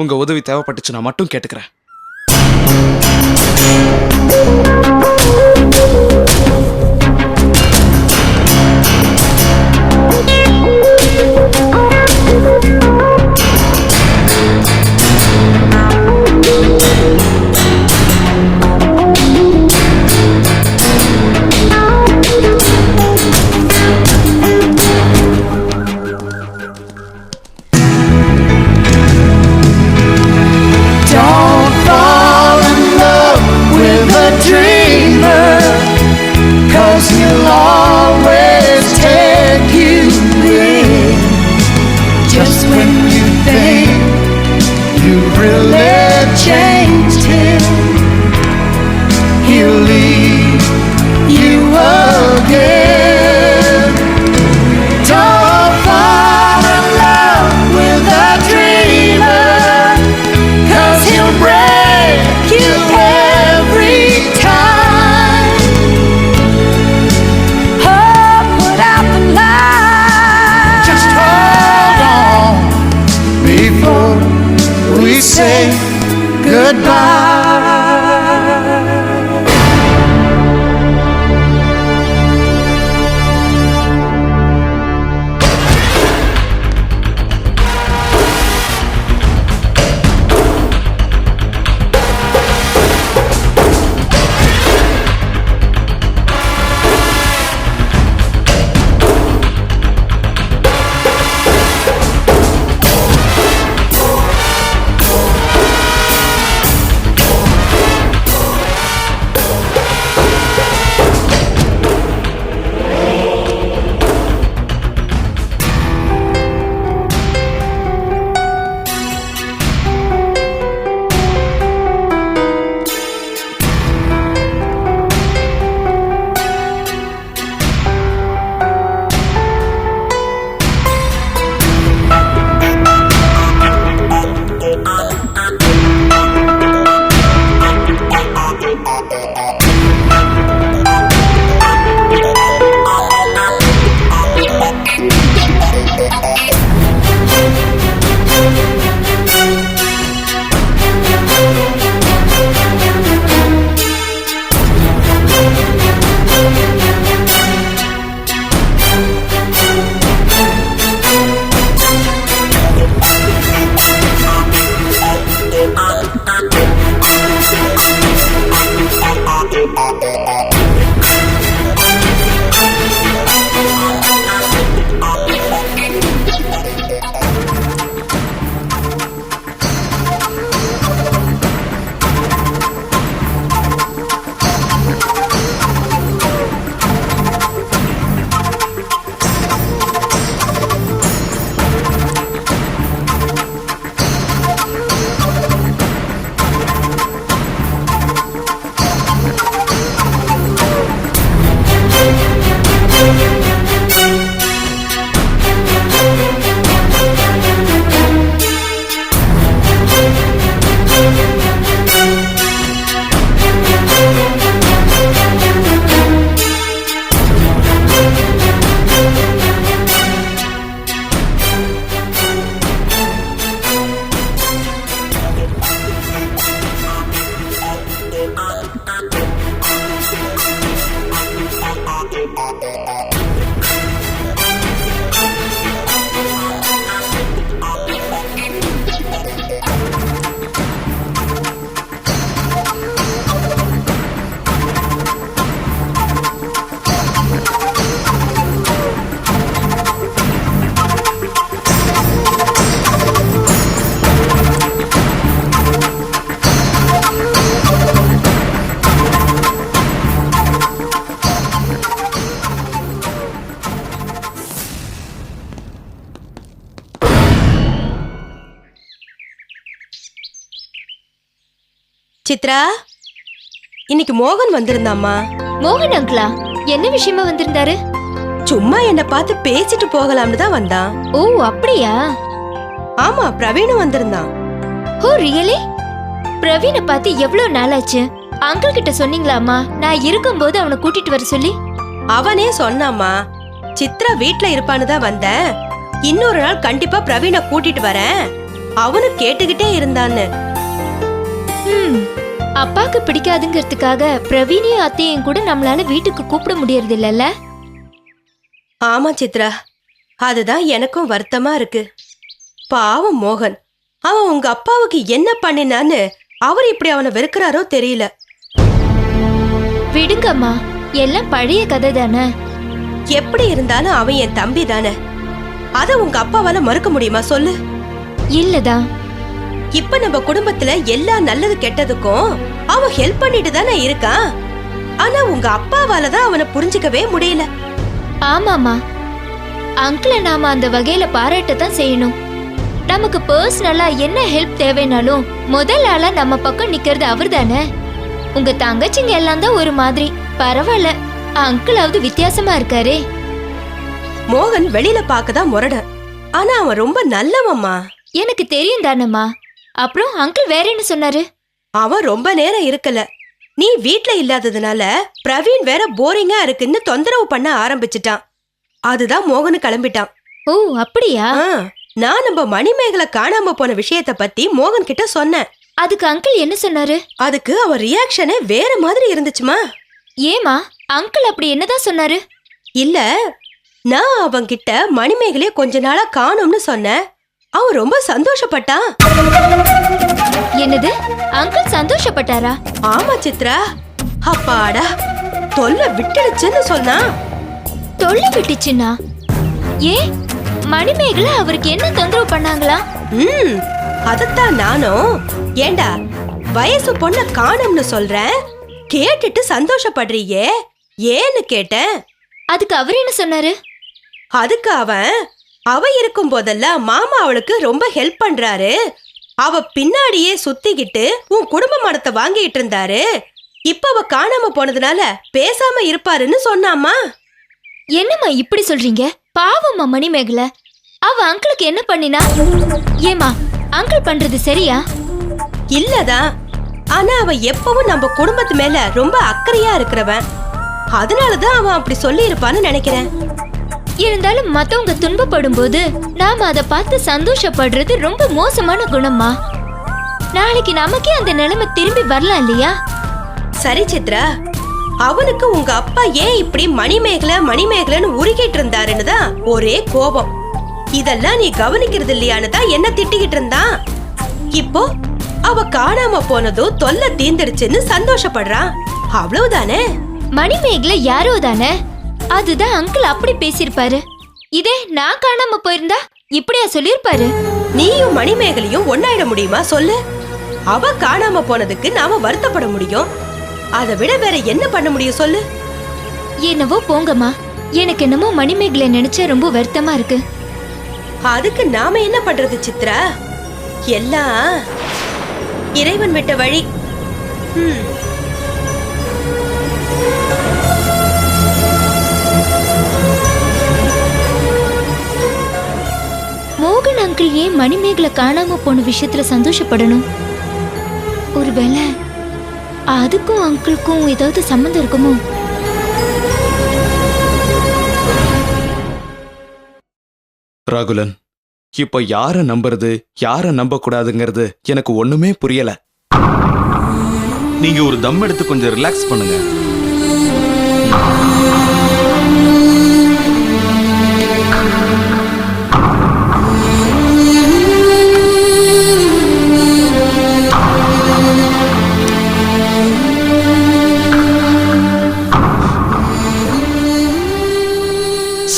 உங்க உதவி தேவைப்பட்டுச்சு நான் மட்டும் கேட்டுக்கிறேன். Say goodbye. சித்ரா, இன்னைக்கு மோகன் வந்திருந்தாமா? மோகன் அங்கிளா? என்ன விஷயமா வந்திருந்தாரு? சும்மா என்ன பார்த்து பேசிட்டு போகலாம்னு தான் வந்தான். ஓ அப்படியா? ஆமா, பிரவீனும் வந்திருந்தான். ஓ ரியலி? பிரவீனை பார்த்து எவ்வளவு நாளாச்சு. அங்கிள் கிட்ட சொன்னீங்களாமா நான் இருக்கும்போது அவனை கூட்டிட்டு வர சொல்லி? அவனே சொன்னாமா, சித்ரா வீட்ல இருப்பான்னு தான் வந்தேன், இன்னொரு நாள் கண்டிப்பா பிரவீனை கூட்டிட்டு வரேன், அவனு கேட்டுக்கிட்டே இருந்தான்னு. ம், அப்பாக்கு பிடிக்காதுங்கிறதுக்காக பிரவீனையும் அத்தையும் கூட நம்மளால வீட்டுக்கு கூப்பிட முடியறது இல்லல்ல? ஆமா சித்ரா, அதுதான் எனக்கும் வருத்தமா இருக்கு. பாவம் மோகன், அவன் உங்க அப்பாவுக்கு என்ன பண்ணினான்னு அவர் இப்படி அவனை வெறுக்கிறாரோ தெரியல. விடுங்கம்மா, எல்லாம் பழைய கதை தானே. எப்படி இருந்தாலும் அவன் என் தம்பி தானே. அத உங்க அப்பாவால மறுக்க முடியுமா சொல்லு? இல்லதான். இப்ப நம்ம குடும்பத்துல எல்லா நல்லது கெட்டதுக்கும் அவன் ஹெல்ப் பண்ணிட்டு தானே இருக்கான். ஆனா உங்க அப்பாவால தான் அவனை புரிஞ்சுக்கவே முடியல. ஆமாமா, அங்கிளை நாம அந்த வகையில பாராட்டத்தான் செய்யணும். நமக்கு பர்சனலா என்ன ஹெல்ப் தேவைனாலும் முதல் ஆளா நம்ம பக்கம் நிக்கிறது அவர் தானே. உங்க தங்கச்சிங்க எல்லாம் தான் ஒரு மாதிரி. பரவாயில்ல, அங்கிளாவது வித்தியாசமா இருக்காரே. மோகன் வெளியில பாக்கதான் முரடன், ஆனா அவன் ரொம்ப நல்லவம்மா. எனக்கு தெரியும் தானம்மா. அப்புறம் அங்கிள் வேற என்ன சொன்னாரு? அவன் ரொம்ப நேரம் இருக்கல. நீ வீட்ல இல்லாததுனால பிரவீன் வேற போரிங்கா இருக்குன்னு தொந்தரவு பண்ண ஆரம்பிச்சிட்டான். அதுதான் மோகனு கிளம்பிட்டான். ஓ அப்படியா? நான் நம்ம மணிமேகலை காணாம போன விஷயத்த பத்தி மோகன் கிட்ட சொன்னேன். அதுக்கு அங்கிள் என்ன சொன்னாரு? அதுக்கு அவன் ரியாக்ஷனே வேற மாதிரி இருந்துச்சுமா. ஏமா, அங்கிள் அப்படி என்னதான் சொன்னாரு? இல்ல, நான் அவன்கிட்ட மணிமேகலைய கொஞ்ச நாளா காணும்னு சொன்னேன். அவன் ரொம்ப சந்தோஷப்பட்டான். என்னது, அங்கிள் சந்தோஷப்பட்டாரா? ஆமா சித்ரா, அப்பாடா தொல்லை விட்டுடுச்சுன்னு சொன்னான். தொல்லை விட்டுச்சுன்னா? ஏன், மணிமேகலை அவருக்கு என்ன தொந்தரவு பண்ணாங்களா? அதத்தான் நானும். ஏண்டா வயசு பொண்ண காணும்னு சொல்றேன், கேட்டுட்டு சந்தோஷப்படுறியே ஏன்னு கேட்டேன். அதுக்கு அவர் என்ன சொன்னாரு? அதுக்கு அவ இருக்கும் போதெல்லாம் மாமா அவளுக்கு ரொம்ப ஹெல்ப் பண்றாரு. அவ பின்னாடியே சுத்திக்கிட்டு உன் குடும்ப மரத்தை வாங்கிட்டு இருந்தாரு. இப்ப அவ காணாம போனதுனால பேசாம இருப்பாருன்னு சொன்னாமா. என்னம்மா இப்படி சொல்றீங்க? பாவம்மா மணிமேகலை. அவ அங்கிளுக்கு என்ன பண்ணினா? ஏமா, அங்கிள் பண்றது சரியா? இல்லதான், ஆனா அவன் எப்பவும் நம்ம குடும்பத்து மேல ரொம்ப அக்கறையா இருக்கிறவன். அதனாலதான் அவன் அப்படி சொல்லி இருப்பான்னு நினைக்கிறேன். இருந்தாலும் மத்தவங்க துன்பப்படும் போது நாம அதை பார்த்து சந்தோஷப்படுறது ரொம்ப மோசமான குணம்மா. நாளைக்கு நமக்கே அந்த நிலைமை திரும்பி வரலாம் இல்லையா? சரி சித்ரா, அவனுக்கு உங்க அப்பா ஏன் இப்படி மணிமேகலைன்னு உருகிட்டு இருந்தாருன்னு தான் ஒரே கோபம். இதெல்லாம் நீ கவனிக்கிறது இல்லையான்னு தான் என்ன திட்டிக்கிட்டு இருந்தான். இப்போ அவ காணாம போனதும் தொல்லை தீந்துடுச்சுன்னு சந்தோஷப்படுறான். அவ்வளவுதானே. மணிமேகலை யாரோ தானே, அதுதான் அங்கிள் அப்படி பேசிருப்பாரு. இதே நான் காணாம போயிருந்தா இப்படியா சொல்லிருப்பாரு? நீயும் மணிமேகலையும் ஒன்னாயிட முடியுமா சொல்லு? அவ காணாம போனதுக்கு நாம வருத்தப்பட முடியும், அதை விட வேற என்ன பண்ண முடியும் சொல்லு? என்னவோ போங்கம்மா, எனக்கு என்னமோ மணிமேகலை நினைச்சா ரொம்ப வருத்தமா இருக்கு. அதுக்கு நாம என்ன பண்றது சித்ரா? எல்லாம் இறைவன் விட்ட வழி. மோகன் அங்கிள் ஏன் மணிமேகலை காணாம போன விஷயத்துல சந்தோஷப்படணும்? ஒருவேளை அதுக்கும் அங்கிளுக்கும் ஏதாவது சம்பந்தம் இருக்குமோ? ராகுலன், இப்போ யார நம்புறது யார நம்ப கூடாதுங்கிறது எனக்கு ஒண்ணுமே புரியல. நீங்க ஒரு தம் எடுத்து கொஞ்சம் ரிலாக்ஸ் பண்ணுங்க.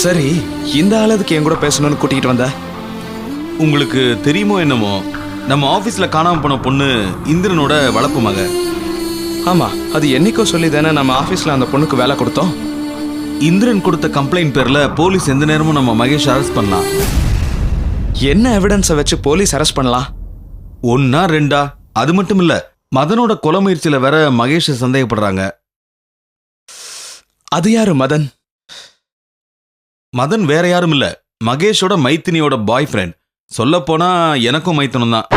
சரி, இந்த ஆளதுக்கு என் கூட பேசணும்னு கூட்டிகிட்டு வந்த? உங்களுக்கு தெரியுமோ என்னமோ, நம்ம ஆபீஸ்ல காணாம போன பொண்ணு இந்திரனோட வளர்ப்பு மக. ஆமா, அது என்னைக்கோ சொல்லி தானே நம்ம ஆபீஸ்ல அந்த பொண்ணுக்கு வேலை கொடுத்தோம். இந்திரன் கொடுத்த கம்ப்ளைண்ட் பேர்ல போலீஸ் எந்த நேரமும் நம்ம மகேஷ் அரெஸ்ட் பண்ணலாம். என்ன எவிடன்ஸை வச்சு போலீஸ் அரெஸ்ட் பண்ணலாம்? 1 2 அது மட்டும் இல்ல, மதனோட கொலை முயற்சியில வேற மகேஷ் சந்தேகப்படுறாங்க. அது யாரு மதன்? மதன் வேற யாரும் இல்ல, மகேஷோட மைத்தினியோட பாய் ஃப்ரெண்ட். சொல்ல போனா எனக்கும் மைத்தனும் தான்.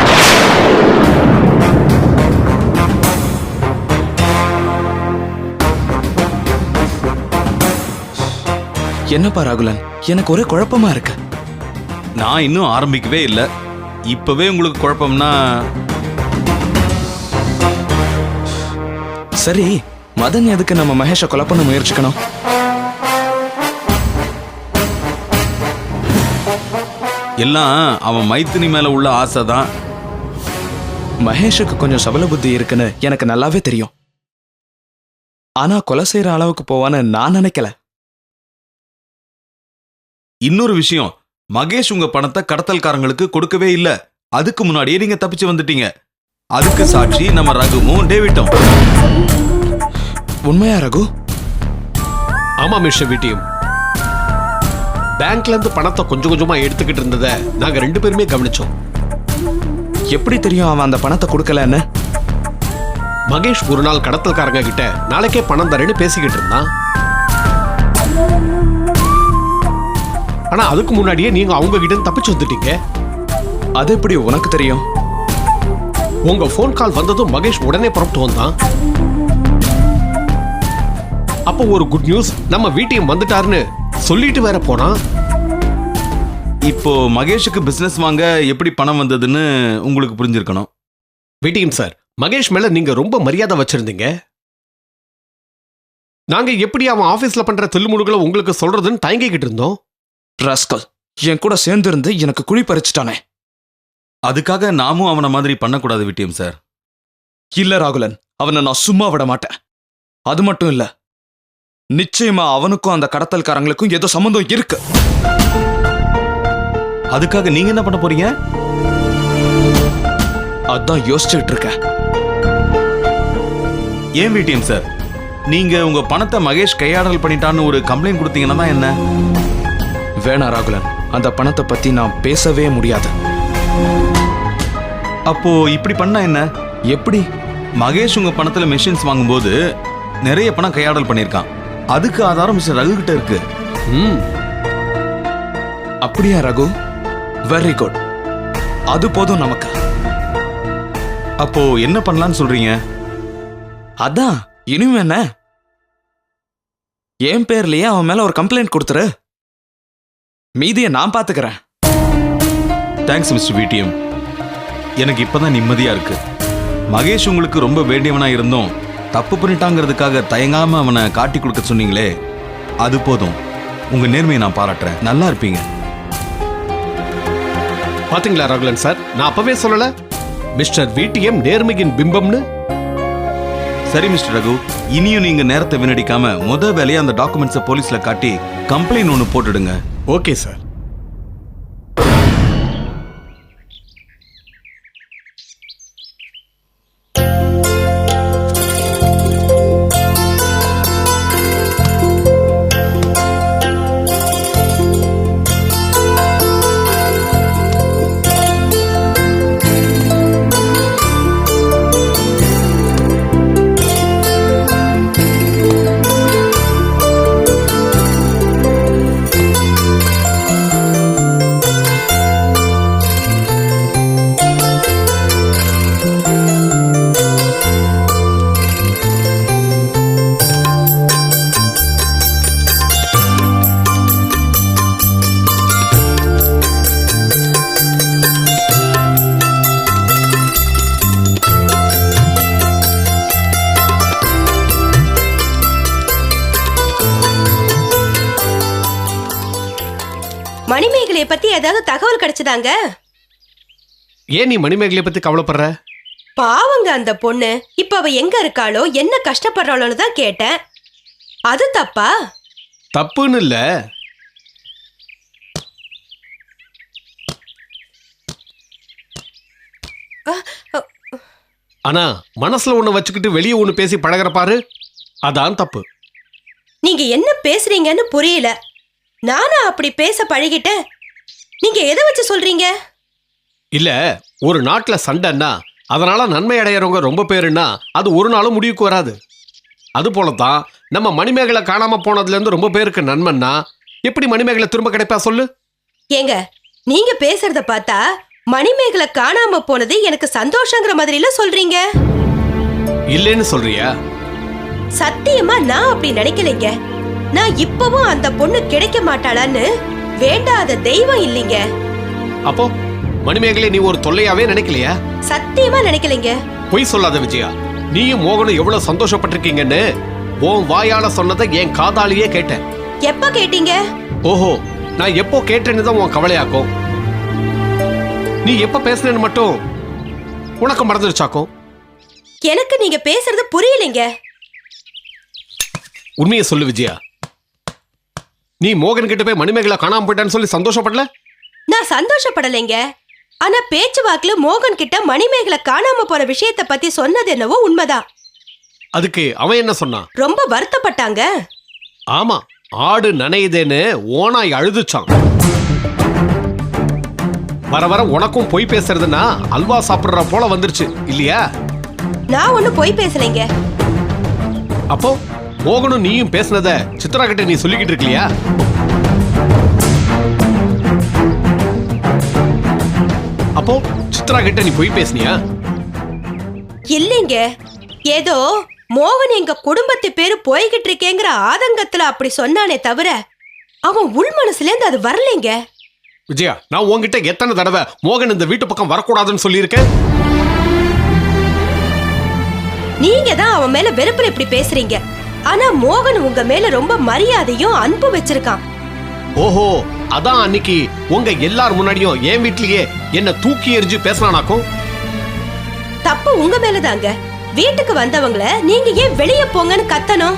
என்னப்பா ராகுலன், எனக்கு ஒரே குழப்பமா இருக்கு. நான் இன்னும் ஆரம்பிக்கவே இல்ல. இப்பவே உங்களுக்கு குழப்பம்னா சரி, மதன் எதுக்கு நம்ம மகேஷை கொலை பண்ண முயற்சிக்கணும்? எல்லாம் அவன் மைத்தினி மேல உள்ள ஆசை தான். மகேஷுக்கு கொஞ்சம் சபல புத்தி இருக்குன்னு எனக்கு நல்லாவே தெரியும். ஆனா கொலை செய்யற அளவுக்கு போவான்னு நான் நினைக்கல. இன்னொரு விஷயம், மகேஷ் உங்க பணத்தை கடத்தல்காரங்களுக்கு கொடுக்கவே இல்ல. அதுக்கு முன்னாடியே நீங்க தப்பிச்சு வந்துட்டீங்க. அதுக்கு சாட்சி நம்ம ரகுவும் டேவிட்டும். உண்மையா ரகு? ஆமா மிஸ்டர் விடிஎம். பேங்க்ல இருந்து பணத்தை கொஞ்சம் கொஞ்சமா எடுத்துக்கிட்டு இருந்ததை நாங்க 2 பேருமே கவனிச்சோம். எப்படி தெரியும் அவன் அந்த பணத்தை கொடுக்கலன்னு? மகேஷ் ஒரு நாள் கடத்தல்காரங்க கிட்ட நாளைக்கே பணம் தரேன்னு பேசிக்கிட்டு இருந்தான். ஆனா அதுக்கு முன்னாடியே நீங்க அவங்க கிட்ட இருந்து தப்பிச்சு வந்துட்டீங்க. அது எப்படி உனக்கு தெரியும்? உங்க போன் கால் வந்ததும் மகேஷ் உடனே புறப்பட்டு வந்தான். அப்போ ஒரு குட் நியூஸ், நம்ம விடிஎம் வந்துட்டாருன்னு சொல்லிட்டு வேற போனான். இப்போ மகேஷுக்கு பிசினஸ் வாங்க எப்படி பணம் வந்ததுன்னு உங்களுக்கு புரிஞ்சிருக்கணும். விடிஎம் சார், மகேஷ் மேல நீங்க ரொம்ப மரியாதை வச்சிருந்தீங்க. நாங்க எப்படி அவன் ஆபீஸ்ல பண்ற தில்லுமுடுகளை உங்களுக்கு சொல்றதுன்னு தயங்கிக்கிட்டு இருந்தோம். ராஸ்கல், என் கூட சேர்ந்து இருந்து எனக்கு குழி பறிச்சுட்டானே. அதுக்காக நாமும் அவனை மாதிரி பண்ணக்கூடாது விட்டியம் சார். இல்ல ராகுலன், அவனை நான் சும்மா விட மாட்டேன். அது மட்டும் இல்ல, நிச்சயமா அவனுக்கும் அந்த கடத்தல்காரங்களுக்கும் ஏதோ சம்பந்தம் இருக்கு. அதுக்காக நீங்க என்ன பண்ண போறீங்க? அதான் யோசிச்சுட்டு இருக்கேன். ஏன் விட்டியம் சார், நீங்க உங்க பணத்தை மகேஷ் கையாடல் பண்ணிட்டான்னு ஒரு கம்ப்ளைண்ட் கொடுத்தீங்கன்னா தான் என்ன? வேணா ராகுலன், அந்த பணத்தை பத்தி நான் பேசவே முடியாது. அப்போ இப்படி பண்ணா என்ன? எப்படி? மகேஷ் உங்க பணத்துல மெஷின்ஸ் வாங்கும்போது நிறைய பணம் கையாடல் பண்ணிருக்கான். அதுக்கு ஆதாரம் மிஸ்டர் ரகு கிட்ட இருக்கு. அப்படியா ரகு? Very good. அது போதும் நமக்கு. அப்போ என்ன பண்ணலாம்னு சொல்றீங்க? அதான், இனிமே என்ன, என் பேர்லயே அவன் மேல ஒரு கம்ப்ளைண்ட் கொடுத்துரு. மீதியை நான் பாத்துக்கிறேன். Thanks mister VDM. எனக்கு இப்பதான் நிம்மதியா இருக்கு. மகேஷ் உங்களுக்கு ரொம்ப வேண்டியவனா இருந்தோம் தப்பு பண்ணிட்டாங்கிறதுக்காக தயங்காம அவனை காட்டி கொடுக்க சொன்னீங்களே, அது போதும். உங்க நேர்மையை நான் பாராட்டுறேன். நல்லா இருப்பீங்க. பாத்தீங்களா ராகுலன் சார், நான் அப்பவே சொல்லல மிஸ்டர் விடிஎம் நேர்மையின் பிம்பம்னு. சரி மிஸ்டர் ரகு, இனியும் நீங்க நேரத்தை வீணடிக்காம முத வேலையை அந்த டாக்குமெண்ட்ஸை போலீஸ்ல காட்டி கம்ப்ளைண்ட் ஒன்று போட்டுடுங்க. Okay sir. மணிமேகலைய பத்தி ஏதாவது தகவல் கிடைச்சதாங்க? ஏன் நீ மணிமேகலையை பத்தி கவலைப்படுற? பாவங்க அந்த பொண்ணு. இப்ப அவ எங்க இருக்காளோ, என்ன கஷ்டப்படுறாளோன்னு தான் கேட்டேன். அது தப்பா? தப்புன்னு இல்ல. ஆனா மனசுல ஒண்ணு வச்சுக்கிட்டு வெளியே ஒண்ணு பேசி பழகுற பாரு, அதான் தப்பு. நீங்க என்ன பேசுறீங்கன்னு புரியல. நானா அப்படி பேச பழகிட்டேன்? நீங்க எதை வச்சு சொல்றீங்க? இல்ல, ஒரு நாட்டுல சண்டைன்னா அதனால நன்மை அடையறவங்க ரொம்ப பேருன்னா அது ஒரு நாளும் முடிவுக்கு வராது. அது போலதான் நம்ம மணிமேகலை காணாம போனதுல இருந்து ரொம்ப பேருக்கு நன்மைன்னா எப்படி மணிமேகலை திரும்ப கிடைப்பா சொல்லு? ஏங்க, நீங்க பேசுறத பார்த்தா மணிமேகலை காணாம போனது எனக்கு சந்தோஷங்கிற மாதிரில சொல்றீங்க. இல்லைன்னு சொல்றியா? சத்தியமா நான் அப்படி நினைக்கலைங்க. நான் இப்பவும் அந்த பொண்ணு கிடைக்க மாட்டாளான்னு வேண்டாத தெய்வம் இல்லைங்க. அப்போ மணிமேகலை நீ ஒரு தொல்லையாவே நினைக்கலையா? சத்தியமா நினைக்கலைங்க. பொய் சொல்லாத விஜயா. நீயும் மோகனும் எவ்வளவு சந்தோஷப்பட்டிருக்கீங்கன்னு உன் வாயால சொன்னதை என் காதாலேயே கேட்டேன். எப்ப கேட்டீங்க? ஓஹோ, நான் எப்போ கேட்டேன்னு தான் உன் கவலையாக்கும். நீ எப்ப பேசுனேன்னு மட்டும் உனக்கு மறந்துடுச்சாக்கும். எனக்கு நீங்க பேசுறது புரியலைங்க. உண்மையை சொல்லு விஜயா. நீ மோகன் கிட்ட போய் மணிமேகலை காணாம போயிட்டான்னு சொல்லி சந்தோஷப்படல? நான் சந்தோஷப்படலைங்க. ஆனா பேச்சுவாக்குல மோகன் கிட்ட மணிமேகலை காணாம போற விஷயத்த பத்தி சொன்னது என்னவோ உண்மைதான். அதுக்கு அவன் என்ன சொன்னான்? ரொம்ப வருத்தப்பட்டாங்க. ஆமா, ஆடு நனையுதேன்னு ஓனாய் அழுதுச்சான். வர வர உனக்கும் பொய் பேசுறதுன்னா அல்வா சாப்பிடுற போல வந்துருச்சு இல்லையா? நான் ஒண்ணு பொய் பேசலைங்க. அப்போ மோகனும் நீயும் பேசுனத சித்ரா கிட்ட நீ சொல்லிக்கிட்டு இருக்கலையா? அப்போ சித்ரா கிட்ட நீ பொய் பேசுனியா? இல்லைங்க, ஏதோ மோகன் எங்க குடும்பத்து பேரு போய்கிட்டு இருக்கேங்கிற ஆதங்கத்துல அப்படி சொன்னானே தவிர அவன் உள் மனசுல இருந்து அது வரலைங்க. விஜயா, நான் உன்கிட்ட எத்தனை தடவை மோகன் இந்த வீட்டு பக்கம் வரக்கூடாதுன்னு சொல்லியிருக்கேன். நீங்க தான் அவன் மேல வெறுப்புல இப்படி பேசுறீங்க. ஆனா மோகன் உங்க மேல ரொம்ப மரியாதையும் அன்பு வச்சிருக்கான். ஓஹோ, அதான் அன்னைக்கு உங்க எல்லார் முன்னாடியும் என் வீட்லயே என்ன தூக்கி எறிஞ்சு பேசினானாக்கும். தப்பு உங்க மேலதாங்க. வீட்டுக்கு வந்தவங்கள நீங்க ஏன் வெளியே போங்கன்னு கத்தணும்?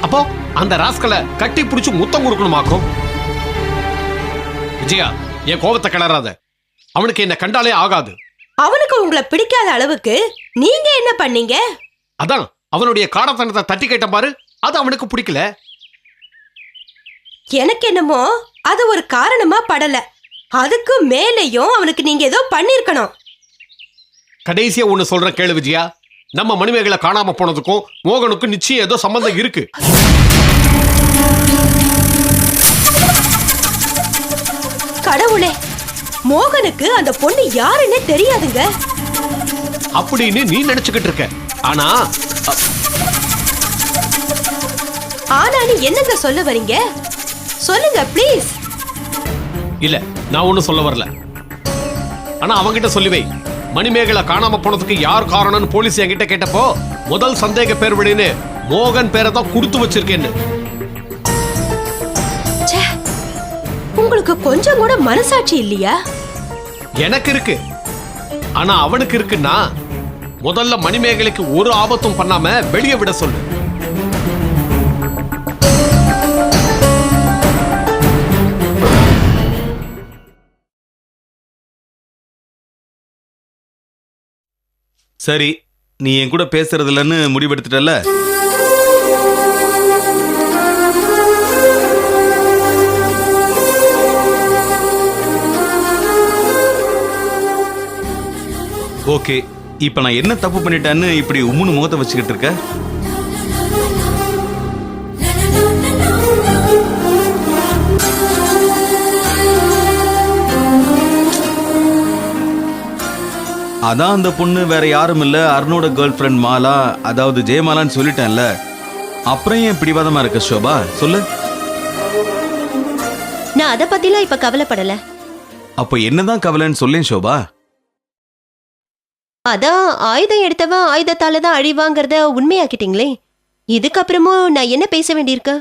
அப்போ அந்த ராஸ்கலை கட்டி பிடிச்சு முத்தம் கொடுக்கணுமாக்கும். விஜயா, என் கோபத்தை கிளறாத. அவனுக்கு என்ன கண்டாலே ஆகாது. அவனுக்கு உங்களை பிடிக்காத அளவுக்கு நீங்க என்ன பண்ணீங்க? அதான் அவனுடைய காடத்தனத்தை தட்டி கேட்ட பாரு, அது அவனுக்கு பிடிக்கல. எனக்கு என்னமோ அது ஒரு காரணமா படல. அதுக்கு மேலேயும் அவனுக்கு நீங்க ஏதோ பண்ணிருக்கணும். கடைசியா ஒண்ணு சொல்றேன் கேளு விஜயா. நம்ம மணிமேகலை காணாம போனதுக்கும் மோகனுக்கும் நிச்சயம் ஏதோ சம்பந்தம் இருக்கு. கடவுளே, மோகனுக்கு அந்த பொண்ணு யாருன்னு தெரியாதுங்க அப்படின்னு நீ நினைச்சுக்கிட்டு இருக்க. ஆனா ஆனான்னு என்னங்க சொல்ல வரீங்க? சொல்லுங்க ப்ளீஸ். இல்ல, நான் ஒண்ணும் சொல்ல வரல. ஆனா அவங்கிட்ட சொல்லி வை, மணிமேகலை காணாம போனதுக்கு யார் காரணம்னு போலீஸ் என்கிட்ட கேட்டப்போ முதல் சந்தேக பேர் விடுன்னு மோகன் பேரை தான் கொடுத்து வச்சிருக்கேன்னு. ச்சே, உங்களுக்கு கொஞ்சம் கூட மனசாட்சி இல்லையா? எனக்கு இருக்கு, ஆனா அவனுக்கு இருக்குன்னா முதல்ல மணிமேகலைக்கு ஒரு ஆபத்தும் பண்ணாம வெளியே விட சொல்லு. சரி, நீ என் கூட பேசுறது இல்லைன்னு முடிவெடுத்துட்டல. ஓகே, இப்ப நான் என்ன தப்பு பண்ணிட்டேன்னு இப்படி உம்முன்னு முகத்தை வச்சுக்கிட்டு இருக்க? அதான் அந்த பொண்ணு வேற யாரும் இல்ல, அருணோட கேர்ள் ஃப்ரெண்ட் மாலா, அதாவது ஜெயமாலான்னு சொல்லிட்டேன்ல. அப்புறம் ஏன் பிடிவாதமா இருக்க ஷோபா? சொல்லு. நான் அத பத்திலாம் இப்ப கவலைப்படல. அப்போ என்னதான் கவலைன்னு சொல்லேன் ஷோபா. அதான் ஆயுதம் எடுத்தவன் ஆயுதத்தால தான் அழிவாங்கிறத உண்மையாக்கிட்டீங்களே. இதுக்கப்புறமும் நான் என்ன பேச வேண்டியிருக்கு?